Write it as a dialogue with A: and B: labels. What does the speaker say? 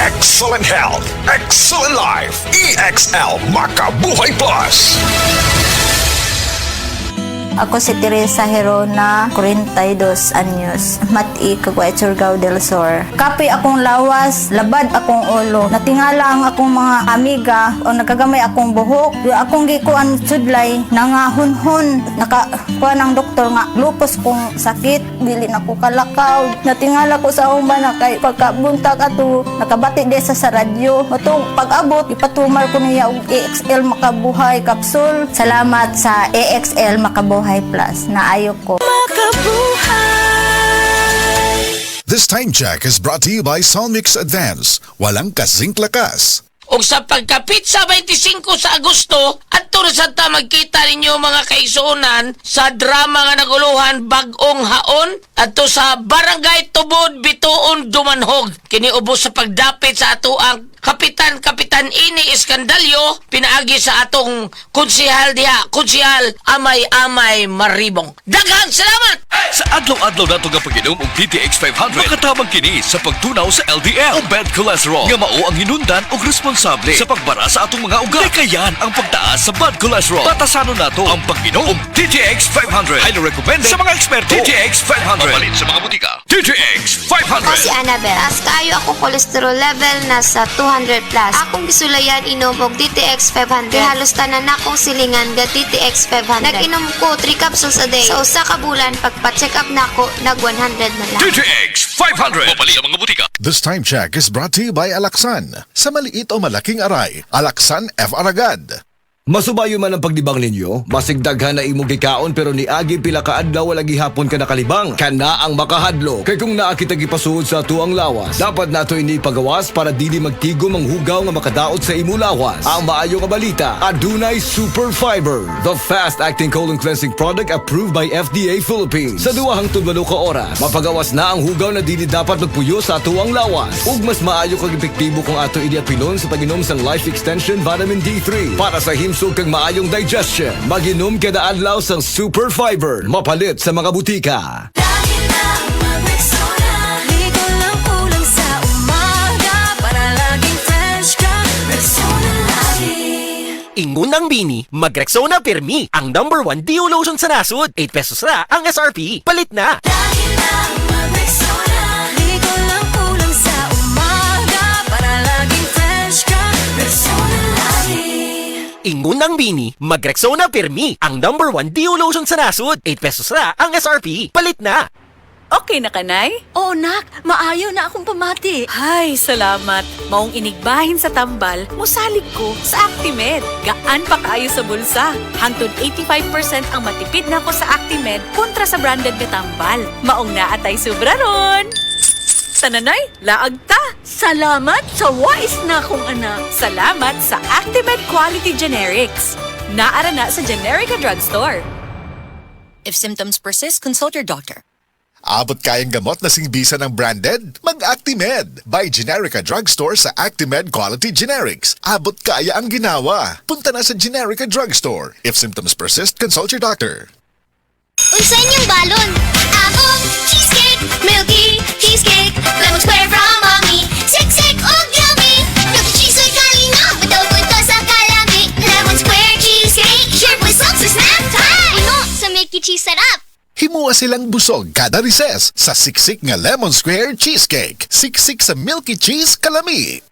A: Excellent health, excellent life. EXL Makabuhay Plus.
B: Ako si Teresa Herona, 42 anyos, Mati, Caguay, Surigao del Sur. Kapi akong lawas, labad akong ulo. Natingala ang akong mga amiga o nakagamay akong buhok. Yung akong gikuan sudlay, nangahunhon. Nakakuha ng doktor nga, lupus kong sakit, dili na ko kalakaw. Natingala ko sa umba na kay pagkabuntag ato, nakabati de sa radyo. Matong pag-abot, ipatumar ko niya og EXL Makabuhay Capsule. Salamat sa EXL Makabuhay Plus na ayok ko.
A: This time check is brought to you by Solmix Advance. Walang kasing lakas.
C: O sa pagkapit sa 25 sa Agosto, at sa ta magkita ninyo mga kaisunan sa drama nga naguluhan Bag-ong Haon at sa Barangay Tubod, Bituon, Dumanhog. Kiniubos sa pagdapit sa ato ang Kapitan Ini Iskandalyo, pinaagi sa atong konsihal diha, konsihal Amay Maribong. Daghang salamat!
D: Sa adlaw-adlaw nato nga pag-inom og DTX 500, makatabang kini sa pagtunaw sa LDL o bad cholesterol nga mao ang hinundan og responsable sa pagbara sa atong mga ugat. Kayan ang pagtaas sa bad cholesterol. Batasanon nato ang pag-inom og DTX 500. Highly recommended sa mga eksperto. DTX 500. Mapalit sa mga butika. DTX 500.
E: Ako si Annabel. Taas kayo ako cholesterol level nasa 200 plus. Akong gisulayan inom og DTX 500. Halos tanan akong silingan ga DTX 500. Nag-inom ko 3 capsules a day. Sa usa ka bulan pagpa-check up nako nag 100 na lang.
D: DTX 500. Mapalit sa mga butika.
A: This time check is brought to you by Alaxan. Sa maliit o malaking aray, Alaxan FR agad.
F: Masubayo man ang pagdibang ninyo, masigdaghan na imong gikaon pero niagi pila ka adlaw wala gihapon ka nakalibang. Kana ang makahadlo. Kay kung naa kita gipasuod sa tuang lawas, dapat nato ini pagawas para dili magtigom ang hugaw nga makadaot sa imo lawas. Ang maayo nga balita, adunay Super Fiber, the fast-acting colon cleansing product approved by FDA Philippines. Sa 2 hangtod 8 ka oras, mapagawas na ang hugaw na dili dapat magpuyo sa tuang lawas. Ug mas maayo kag epektibo kung ato ini apilon sa pag-inom sang Life Extension Vitamin D3 para sa himsog kang maayong digestion. Mag-inom kada adlaw sang Super Fiber, mapalit sa mga butika.
G: Ingunang bini, mag-Rexona Permi, ang #1 Deo Lotion sa nasod. 8 pesos na ang SRP. Palit na! Ingunang bini, mag-Rexona Permi, ang #1 Deo Lotion sa nasod. 8 pesos na ang SRP. Palit na!
H: Okay na kanay?
I: Oo, nak. Maayo na akong pamati.
H: Ay, salamat. Maong inigbahin sa tambal, musalig ko sa Actimed. Gaan pa kayo sa bulsa. Hangtod 85% ang matipid na ko sa Actimed kontra sa branded na tambal. Maong naatay sobra ron. Tananay, laag ta.
I: Salamat sa wais na akong anak.
H: Salamat sa Actimed Quality Generics. Naara na sa Generica Drugstore.
I: If symptoms persist, consult your doctor.
A: Abot kayang gamot na singbisa ng branded? Mag-Actimed! By Generica Drugstore sa Actimed Quality Generics. Abot kaya ang ginawa. Punta na sa Generica Drugstore. If symptoms persist, consult your doctor.
E: Unsa inyong balon? Akong cheesecake, milky cheesecake, lemon square from mommy. Siksik og yummy. Milky cheese ay kalinga, bitaw punto sa kalami. Lemon square cheesecake, sure po sa snack time. Uno sa milky cheese sarap.
A: Himuwa silang busog kada recess sa siksik nga Lemon Square Cheesecake. Siksik sa milky cheese kalami.